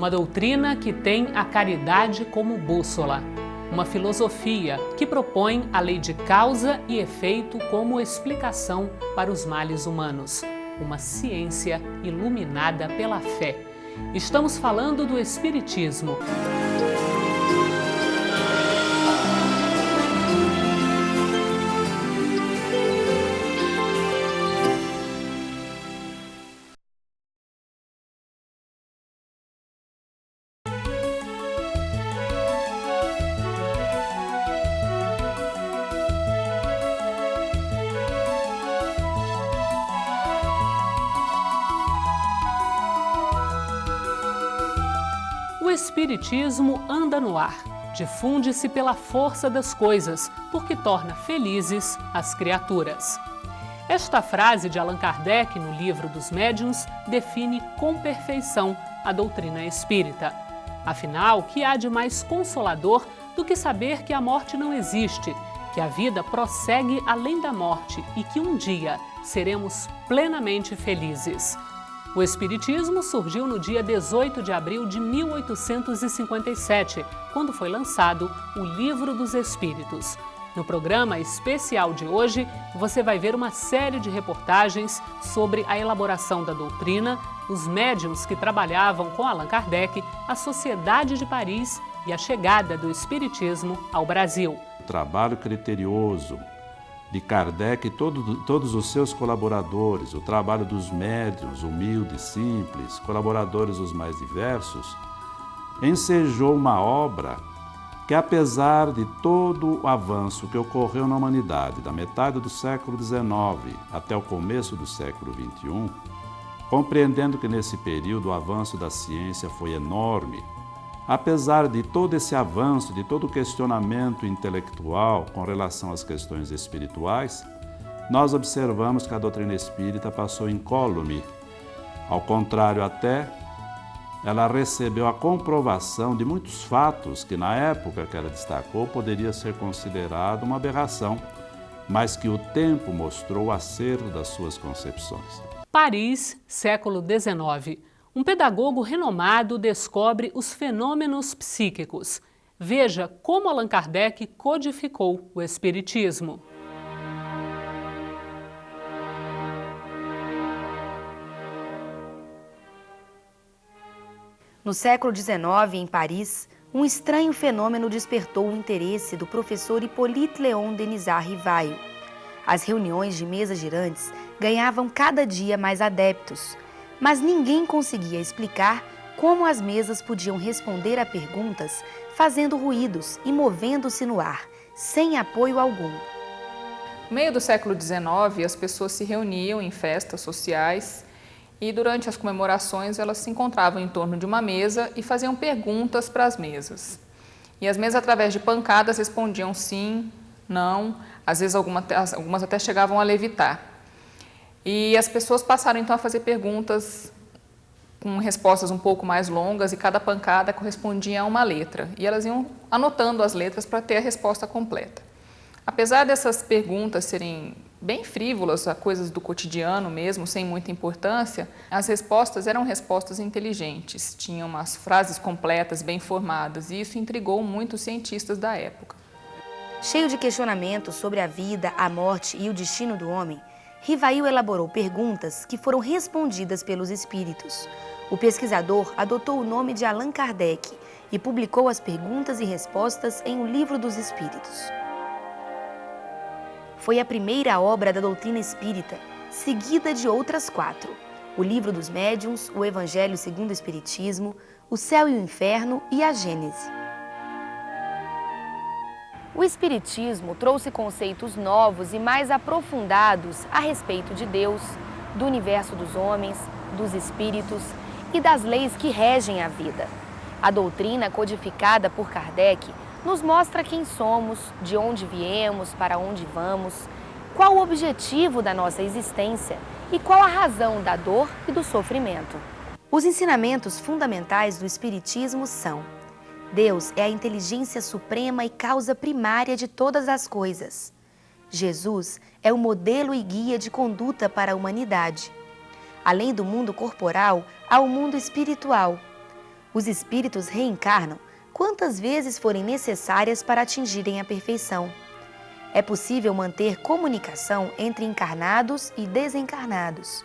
uma doutrina que tem a caridade como bússola, uma filosofia que propõe a lei de causa e efeito como explicação para os males humanos, uma ciência iluminada pela fé. Estamos falando do Espiritismo. O Espiritismo anda no ar, difunde-se pela força das coisas, porque torna felizes as criaturas. Esta frase de Allan Kardec no Livro dos Médiuns define com perfeição a doutrina espírita. Afinal, que há de mais consolador do que saber que a morte não existe, que a vida prossegue além da morte e que um dia seremos plenamente felizes? O Espiritismo surgiu no dia 18 de abril de 1857, quando foi lançado o Livro dos Espíritos. No programa especial de hoje, você vai ver uma série de reportagens sobre a elaboração da doutrina, os médiuns que trabalhavam com Allan Kardec, a Sociedade de Paris e a chegada do Espiritismo ao Brasil. O trabalho criterioso de Kardec e todos os seus colaboradores, o trabalho dos médiuns, humildes, simples, colaboradores os mais diversos, ensejou uma obra que, apesar de todo o avanço que ocorreu na humanidade, da metade do século XIX até o começo do século XXI, compreendendo que nesse período o avanço da ciência foi enorme, apesar de todo esse avanço, de todo o questionamento intelectual com relação às questões espirituais, nós observamos que a doutrina espírita passou incólume. Ao contrário, até, ela recebeu a comprovação de muitos fatos que, na época que ela destacou, poderia ser considerado uma aberração, mas que o tempo mostrou o acerto das suas concepções. Paris, século XIX. Um pedagogo renomado descobre os fenômenos psíquicos. Veja como Allan Kardec codificou o Espiritismo. No século XIX, em Paris, um estranho fenômeno despertou o interesse do professor Hippolyte Léon Denisard Rivail. As reuniões de mesas girantes ganhavam cada dia mais adeptos, mas ninguém conseguia explicar como as mesas podiam responder a perguntas fazendo ruídos e movendo-se no ar, sem apoio algum. No meio do século XIX, as pessoas se reuniam em festas sociais e durante as comemorações elas se encontravam em torno de uma mesa e faziam perguntas para as mesas. E as mesas, através de pancadas, respondiam sim, não, às vezes algumas até chegavam a levitar. E as pessoas passaram então a fazer perguntas com respostas um pouco mais longas e cada pancada correspondia a uma letra. E elas iam anotando as letras para ter a resposta completa. Apesar dessas perguntas serem bem frívolas, a coisas do cotidiano mesmo, sem muita importância, as respostas eram respostas inteligentes, tinham umas frases completas, bem formadas, e isso intrigou muito os cientistas da época. Cheio de questionamentos sobre a vida, a morte e o destino do homem, Rivail elaborou perguntas que foram respondidas pelos espíritos. O pesquisador adotou o nome de Allan Kardec e publicou as perguntas e respostas em O Livro dos Espíritos. Foi a primeira obra da doutrina espírita, seguida de outras 4. O Livro dos Médiuns, o Evangelho segundo o Espiritismo, o Céu e o Inferno e a Gênese. O Espiritismo trouxe conceitos novos e mais aprofundados a respeito de Deus, do universo dos homens, dos espíritos e das leis que regem a vida. A doutrina codificada por Kardec nos mostra quem somos, de onde viemos, para onde vamos, qual o objetivo da nossa existência e qual a razão da dor e do sofrimento. Os ensinamentos fundamentais do Espiritismo são: Deus é a inteligência suprema e causa primária de todas as coisas. Jesus é o modelo e guia de conduta para a humanidade. Além do mundo corporal, há o mundo espiritual. Os espíritos reencarnam quantas vezes forem necessárias para atingirem a perfeição. É possível manter comunicação entre encarnados e desencarnados.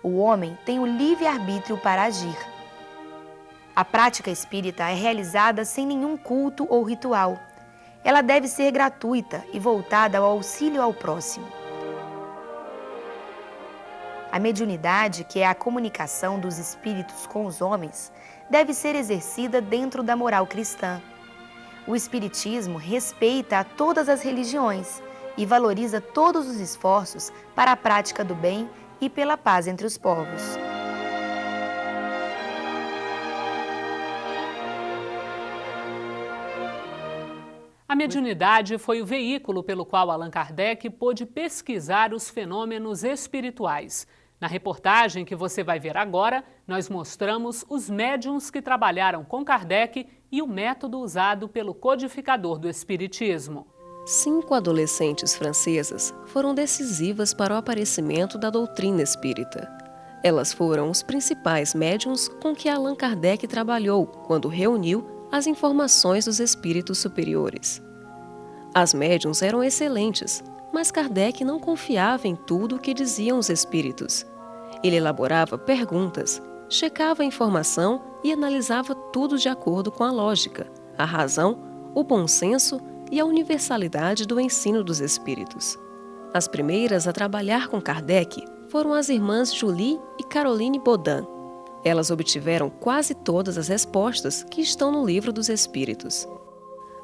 O homem tem o livre-arbítrio para agir. A prática espírita é realizada sem nenhum culto ou ritual. Ela deve ser gratuita e voltada ao auxílio ao próximo. A mediunidade, que é a comunicação dos espíritos com os homens, deve ser exercida dentro da moral cristã. O espiritismo respeita a todas as religiões e valoriza todos os esforços para a prática do bem e pela paz entre os povos. A mediunidade foi o veículo pelo qual Allan Kardec pôde pesquisar os fenômenos espirituais. Na reportagem que você vai ver agora, nós mostramos os médiuns que trabalharam com Kardec e o método usado pelo codificador do Espiritismo. 5 adolescentes francesas foram decisivas para o aparecimento da doutrina espírita. Elas foram os principais médiuns com que Allan Kardec trabalhou quando reuniu as informações dos espíritos superiores. As médiuns eram excelentes, mas Kardec não confiava em tudo o que diziam os espíritos. Ele elaborava perguntas, checava a informação e analisava tudo de acordo com a lógica, a razão, o bom senso e a universalidade do ensino dos espíritos. As primeiras a trabalhar com Kardec foram as irmãs Julie e Caroline Baudin. Elas obtiveram quase todas as respostas que estão no Livro dos Espíritos.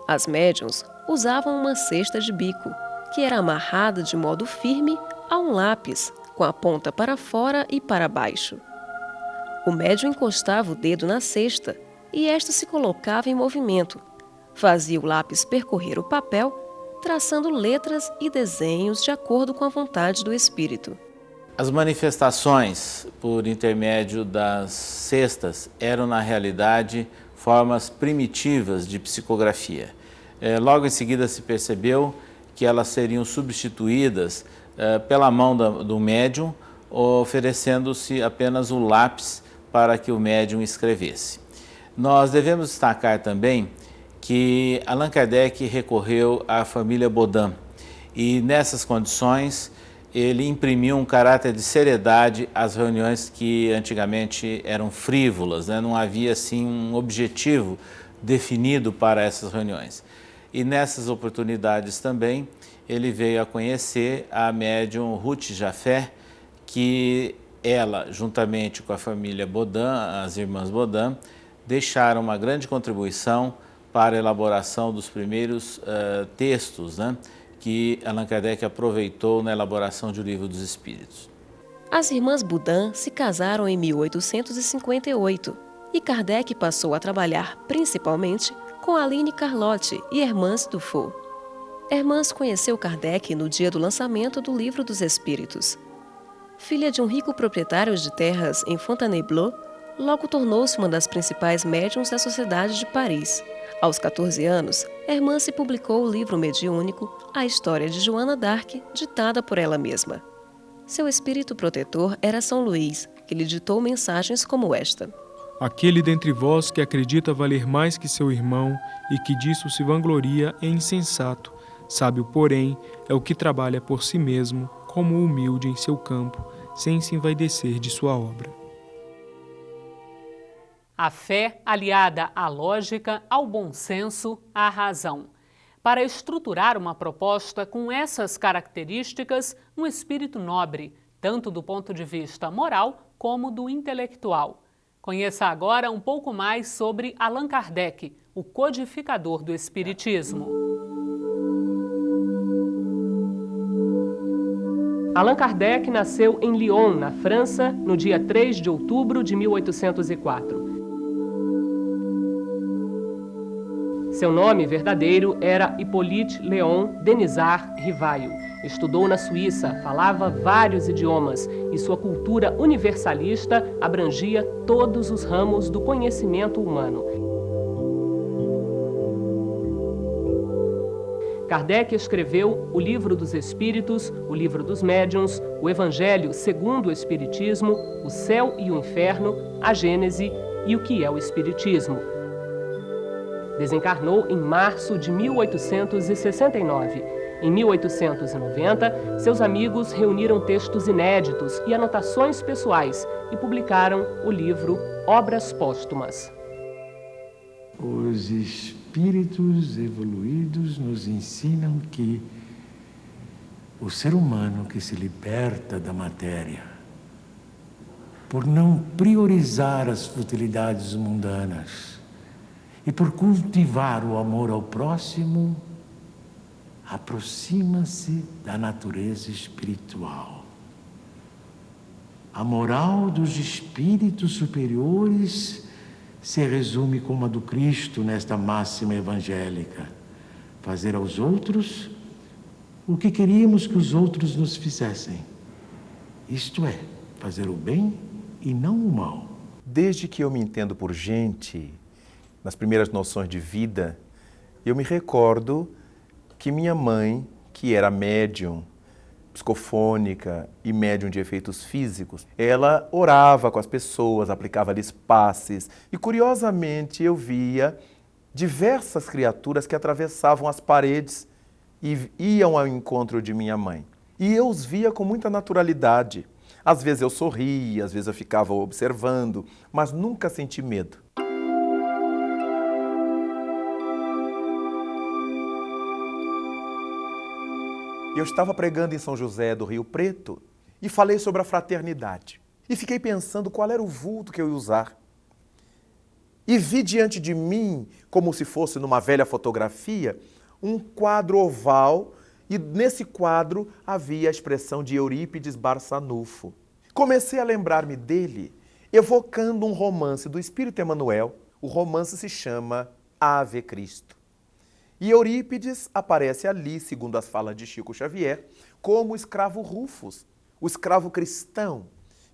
As médiuns usavam uma cesta de bico, que era amarrada de modo firme a um lápis, com a ponta para fora e para baixo. O médium encostava o dedo na cesta e esta se colocava em movimento. Fazia o lápis percorrer o papel, traçando letras e desenhos de acordo com a vontade do espírito. As manifestações por intermédio das cestas eram, na realidade, formas primitivas de psicografia. Logo em seguida se percebeu que elas seriam substituídas pela mão do médium, oferecendo-se apenas o lápis para que o médium escrevesse. Nós devemos destacar também que Allan Kardec recorreu à família Baudin e, nessas condições, ele imprimiu um caráter de seriedade às reuniões que antigamente eram frívolas, né? Não havia assim um objetivo definido para essas reuniões. E nessas oportunidades também ele veio a conhecer a médium Ruth Jaffé, que ela, juntamente com a família Baudin, as irmãs Baudin, deixaram uma grande contribuição para a elaboração dos primeiros textos, né, que Allan Kardec aproveitou na elaboração do Livro dos Espíritos. As irmãs Baudin se casaram em 1858 e Kardec passou a trabalhar principalmente com Aline Carlotte e Hermance Dufault. Hermance conheceu Kardec no dia do lançamento do Livro dos Espíritos. Filha de um rico proprietário de terras em Fontainebleau, logo tornou-se uma das principais médiuns da Sociedade de Paris. Aos 14 anos, Hermance publicou o livro mediúnico A História de Joana d'Arc, ditada por ela mesma. Seu espírito protetor era São Luís, que lhe ditou mensagens como esta. Aquele dentre vós que acredita valer mais que seu irmão e que disso se vangloria é insensato. Sábio, porém, é o que trabalha por si mesmo, como humilde em seu campo, sem se envaidecer de sua obra. A fé aliada à lógica, ao bom senso, à razão. Para estruturar uma proposta com essas características, um espírito nobre, tanto do ponto de vista moral como do intelectual. Conheça agora um pouco mais sobre Allan Kardec, o codificador do Espiritismo. Allan Kardec nasceu em Lyon, na França, no dia 3 de outubro de 1804. Seu nome verdadeiro era Hippolyte Léon Denisard Rivail. Estudou na Suíça, falava vários idiomas e sua cultura universalista abrangia todos os ramos do conhecimento humano. Kardec escreveu o Livro dos Espíritos, o Livro dos Médiuns, o Evangelho segundo o Espiritismo, o Céu e o Inferno, a Gênese e o que é o Espiritismo. Desencarnou em março de 1869. Em 1890, seus amigos reuniram textos inéditos e anotações pessoais e publicaram o livro Obras Póstumas. Os espíritos evoluídos nos ensinam que o ser humano que se liberta da matéria, por não priorizar as futilidades mundanas e por cultivar o amor ao próximo, aproxima-se da natureza espiritual. A moral dos espíritos superiores se resume como a do Cristo nesta máxima evangélica: fazer aos outros o que queríamos que os outros nos fizessem. Isto é, fazer o bem e não o mal. Desde que eu me entendo por gente, nas primeiras noções de vida, eu me recordo que minha mãe, que era médium, psicofônica e médium de efeitos físicos, ela orava com as pessoas, aplicava-lhes passes e, curiosamente, eu via diversas criaturas que atravessavam as paredes e iam ao encontro de minha mãe. E eu os via com muita naturalidade. Às vezes eu sorria, às vezes eu ficava observando, mas nunca senti medo. Eu estava pregando em São José do Rio Preto e falei sobre a fraternidade. E fiquei pensando qual era o vulto que eu ia usar. E vi diante de mim, como se fosse numa velha fotografia, um quadro oval, e nesse quadro havia a expressão de Eurípides Barçanufo. Comecei a lembrar-me dele, evocando um romance do Espírito Emmanuel. O romance se chama Ave Cristo. E Eurípides aparece ali, segundo as falas de Chico Xavier, como o escravo Rufus, o escravo cristão,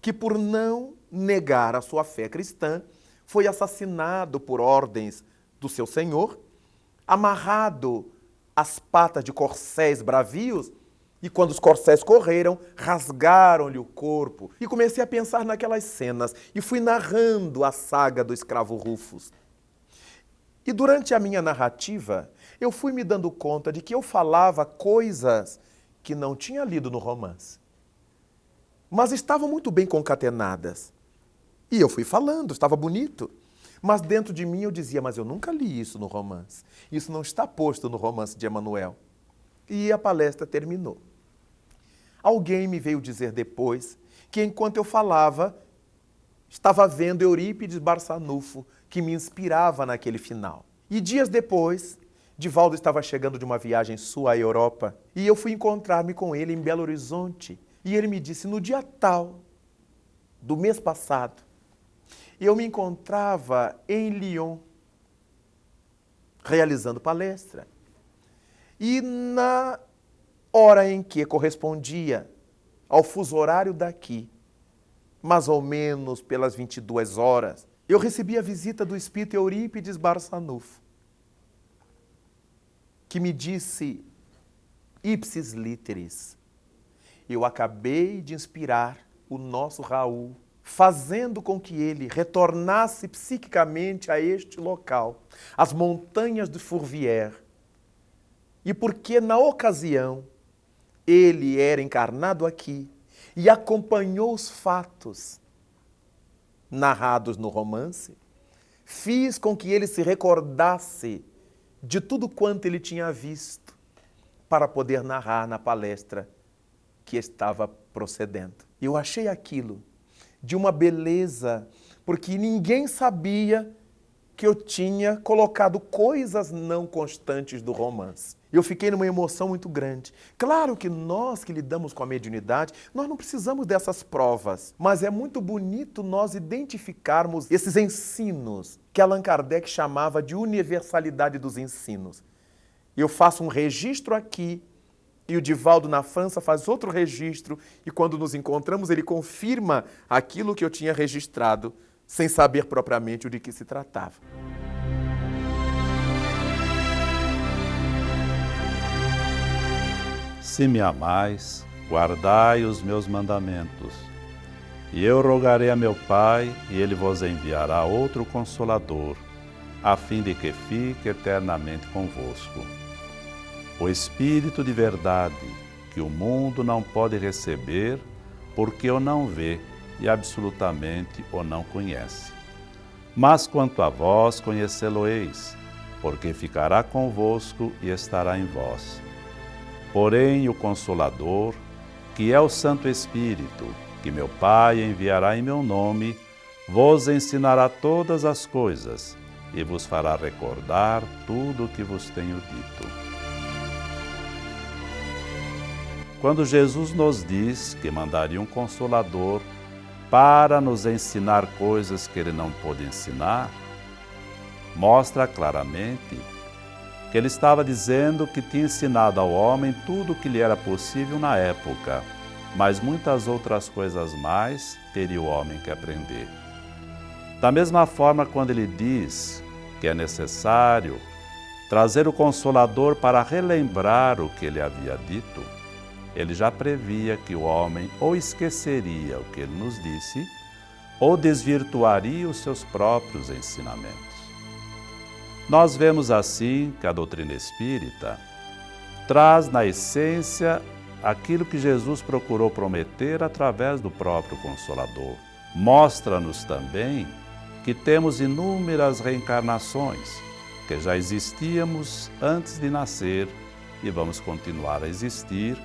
que por não negar a sua fé cristã, foi assassinado por ordens do seu senhor, amarrado às patas de corcéis bravios, e quando os corcéis correram, rasgaram-lhe o corpo. E comecei a pensar naquelas cenas, e fui narrando a saga do escravo Rufus. E durante a minha narrativa, eu fui me dando conta de que eu falava coisas que não tinha lido no romance, mas estavam muito bem concatenadas. E eu fui falando, estava bonito. Mas dentro de mim eu dizia, mas eu nunca li isso no romance. Isso não está posto no romance de Emmanuel. E a palestra terminou. Alguém me veio dizer depois que enquanto eu falava, estava vendo Eurípides Barçanufo, que me inspirava naquele final. E dias depois, Divaldo estava chegando de uma viagem sua à Europa e eu fui encontrar-me com ele em Belo Horizonte. E ele me disse, no dia tal do mês passado, eu me encontrava em Lyon, realizando palestra. E na hora em que correspondia ao fuso horário daqui, mais ou menos pelas 22 horas, eu recebi a visita do espírito Eurípides Barçanufo, que me disse, ipsis literis, eu acabei de inspirar o nosso Raul, fazendo com que ele retornasse psiquicamente a este local, as montanhas de Fourvière, e porque na ocasião ele era encarnado aqui e acompanhou os fatos narrados no romance, fiz com que ele se recordasse de tudo quanto ele tinha visto para poder narrar na palestra que estava procedendo. Eu achei aquilo de uma beleza, porque ninguém sabia que eu tinha colocado coisas não constantes do romance. Eu fiquei numa emoção muito grande. Claro que nós que lidamos com a mediunidade, nós não precisamos dessas provas, mas é muito bonito nós identificarmos esses ensinos que Allan Kardec chamava de universalidade dos ensinos. Eu faço um registro aqui, e o Divaldo na França faz outro registro, e quando nos encontramos ele confirma aquilo que eu tinha registrado, sem saber propriamente de que se tratava. Se me amais, guardai os meus mandamentos. E eu rogarei a meu Pai, e ele vos enviará outro Consolador, a fim de que fique eternamente convosco. O Espírito de verdade, que o mundo não pode receber, porque o não vê e absolutamente o não conhece. Mas quanto a vós, conhecê-lo-eis, porque ficará convosco e estará em vós. Porém, o Consolador, que é o Santo Espírito, que meu Pai enviará em meu nome, vos ensinará todas as coisas e vos fará recordar tudo o que vos tenho dito. Quando Jesus nos diz que mandaria um Consolador para nos ensinar coisas que ele não pôde ensinar, mostra claramente que ele estava dizendo que tinha ensinado ao homem tudo o que lhe era possível na época, mas muitas outras coisas mais teria o homem que aprender. Da mesma forma, quando ele diz que é necessário trazer o Consolador para relembrar o que ele havia dito, ele já previa que o homem ou esqueceria o que ele nos disse, ou desvirtuaria os seus próprios ensinamentos. Nós vemos assim que a doutrina espírita traz na essência aquilo que Jesus procurou prometer através do próprio Consolador. Mostra-nos também que temos inúmeras reencarnações, que já existíamos antes de nascer e vamos continuar a existir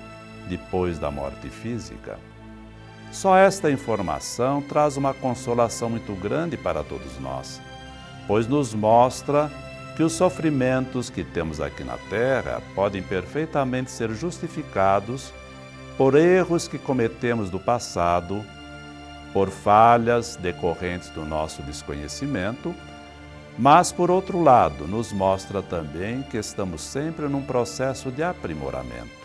depois da morte física. Só esta informação traz uma consolação muito grande para todos nós, pois nos mostra que os sofrimentos que temos aqui na Terra podem perfeitamente ser justificados por erros que cometemos do passado, por falhas decorrentes do nosso desconhecimento, mas, por outro lado, nos mostra também que estamos sempre num processo de aprimoramento.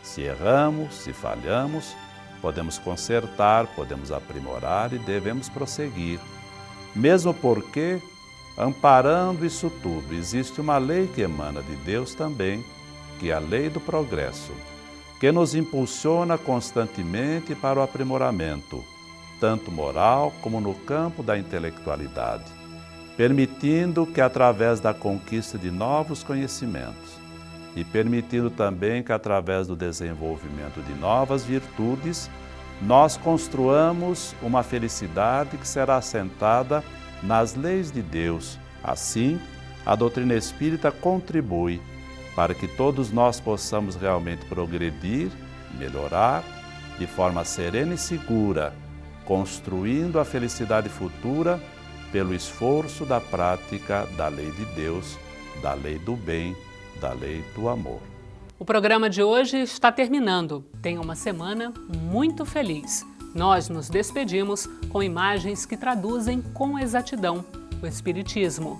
Se erramos, se falhamos, podemos consertar, podemos aprimorar e devemos prosseguir. Mesmo porque, amparando isso tudo, existe uma lei que emana de Deus também, que é a lei do progresso, que nos impulsiona constantemente para o aprimoramento, tanto moral como no campo da intelectualidade, permitindo que através da conquista de novos conhecimentos e permitindo também que através do desenvolvimento de novas virtudes, nós construamos uma felicidade que será assentada nas leis de Deus. Assim, a doutrina espírita contribui para que todos nós possamos realmente progredir, melhorar, de forma serena e segura, construindo a felicidade futura pelo esforço da prática da lei de Deus, da lei do bem, da lei do amor. O programa de hoje está terminando. Tenha uma semana muito feliz. Nós nos despedimos com imagens que traduzem com exatidão o Espiritismo.